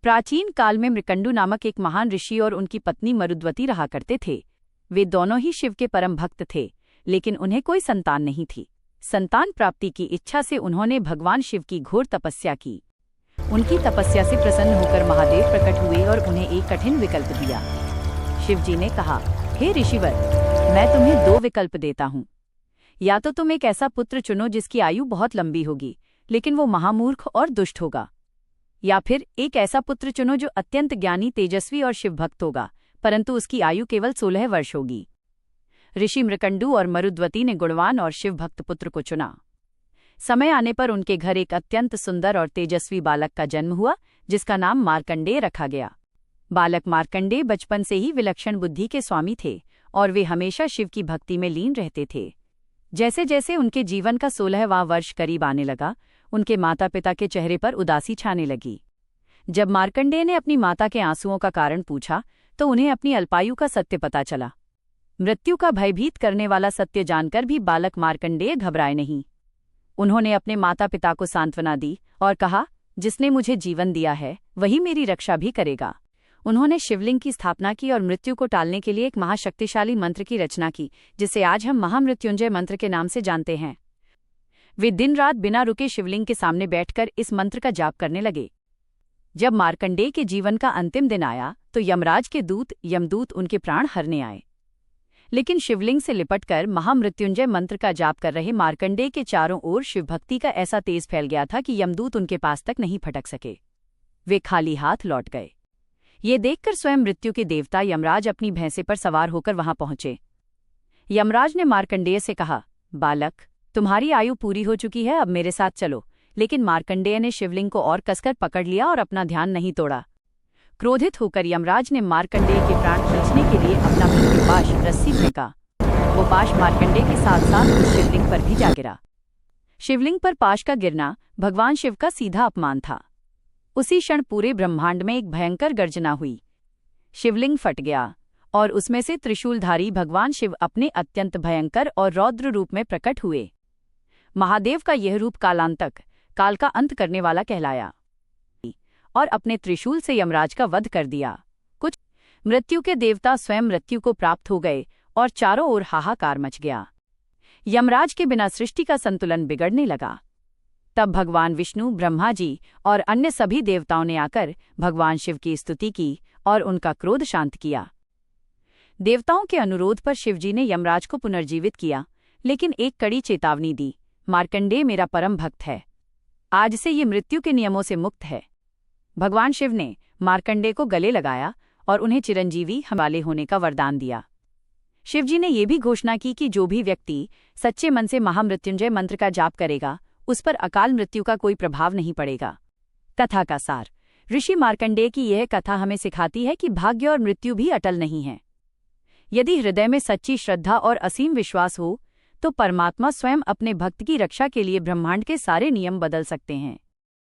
प्राचीन काल में मृकंडु नामक एक महान ऋषि और उनकी पत्नी मरुद्वती रहा करते थे। वे दोनों ही शिव के परम भक्त थे, लेकिन उन्हें कोई संतान नहीं थी। संतान प्राप्ति की इच्छा से उन्होंने भगवान शिव की घोर तपस्या की। उनकी तपस्या से प्रसन्न होकर महादेव प्रकट हुए और उन्हें एक कठिन विकल्प दिया। शिव जी ने कहा, हे ऋषिवर, मैं तुम्हें 2 विकल्प देता हूँ। या तो तुम एक ऐसा पुत्र चुनो जिसकी आयु बहुत लंबी होगी, लेकिन वो महामूर्ख और दुष्ट होगा, या फिर एक ऐसा पुत्र चुनो जो अत्यंत ज्ञानी, तेजस्वी और शिवभक्त होगा, परंतु उसकी आयु केवल 16 वर्ष होगी। ऋषि मृकंडु और मरुद्वती ने गुणवान और शिवभक्त पुत्र को चुना। समय आने पर उनके घर एक अत्यंत सुंदर और तेजस्वी बालक का जन्म हुआ, जिसका नाम मार्कंडेय रखा गया। बालक मार्कंडेय बचपन से ही विलक्षण बुद्धि के स्वामी थे और वे हमेशा शिव की भक्ति में लीन रहते थे। जैसे जैसे उनके जीवन का 16वां वर्ष करीब आने लगा, उनके माता पिता के चेहरे पर उदासी छाने लगी। जब मार्कंडेय ने अपनी माता के आंसुओं का कारण पूछा, तो उन्हें अपनी अल्पायु का सत्य पता चला। मृत्यु का भयभीत करने वाला सत्य जानकर भी बालक मार्कंडेय घबराए नहीं। उन्होंने अपने माता पिता को सांत्वना दी और कहा, जिसने मुझे जीवन दिया है वही मेरी रक्षा भी करेगा। उन्होंने शिवलिंग की स्थापना की और मृत्यु को टालने के लिए एक महाशक्तिशाली मंत्र की रचना की, जिसे आज हम महामृत्युंजय मंत्र के नाम से जानते हैं। वे दिन रात बिना रुके शिवलिंग के सामने बैठकर इस मंत्र का जाप करने लगे। जब मार्कंडेय के जीवन का अंतिम दिन आया, तो यमराज के दूत यमदूत उनके प्राण हरने आए। लेकिन शिवलिंग से लिपटकर महामृत्युंजय मंत्र का जाप कर रहे मार्कंडेय के चारों ओर शिवभक्ति का ऐसा तेज फैल गया था कि यमदूत उनके पास तक नहीं फटक सके। वे खाली हाथ लौट गए। ये देखकर स्वयं मृत्यु के देवता यमराज अपनी भैंसे पर सवार होकर वहां पहुंचे। यमराज ने मार्कंडेय से कहा, बालक, तुम्हारी आयु पूरी हो चुकी है, अब मेरे साथ चलो। लेकिन मार्कंडेय ने शिवलिंग को और कसकर पकड़ लिया और अपना ध्यान नहीं तोड़ा। क्रोधित होकर यमराज ने मार्कंडेय के प्राण खींचने के लिए अपना पाश रस्सी फेंका। वो पाश मार्कंडेय के साथ साथ उस शिवलिंग पर भी जा गिरा। शिवलिंग पर पाश का गिरना भगवान शिव का सीधा अपमान था। उसी क्षण पूरे ब्रह्मांड में एक भयंकर गर्जना हुई। शिवलिंग फट गया और उसमें से त्रिशूलधारी भगवान शिव अपने अत्यंत भयंकर और रौद्र रूप में प्रकट हुए। महादेव का यह रूप कालांतक, काल का अंत करने वाला कहलाया और अपने त्रिशूल से यमराज का वध कर दिया। कुछ मृत्यु के देवता स्वयं मृत्यु को प्राप्त हो गए और चारों ओर हाहाकार मच गया। यमराज के बिना सृष्टि का संतुलन बिगड़ने लगा। तब भगवान विष्णु, ब्रह्मा जी और अन्य सभी देवताओं ने आकर भगवान शिव की स्तुति की और उनका क्रोध शांत किया। देवताओं के अनुरोध पर शिवजी ने यमराज को पुनर्जीवित किया, लेकिन एक कड़ी चेतावनी दी, मार्कंडेय मेरा परम भक्त है, आज से ये मृत्यु के नियमों से मुक्त है। भगवान शिव ने मार्कंडेय को गले लगाया और उन्हें चिरंजीवी हवाले होने का वरदान दिया। शिवजी ने यह भी घोषणा की कि जो भी व्यक्ति सच्चे मन से महामृत्युंजय मंत्र का जाप करेगा, उस पर अकाल मृत्यु का कोई प्रभाव नहीं पड़ेगा। कथा का सार। ऋषि मार्कंडेय की यह कथा हमें सिखाती है कि भाग्य और मृत्यु भी अटल नहीं है। यदि हृदय में सच्ची श्रद्धा और असीम विश्वास हो, तो परमात्मा स्वयं अपने भक्त की रक्षा के लिए ब्रह्मांड के सारे नियम बदल सकते हैं।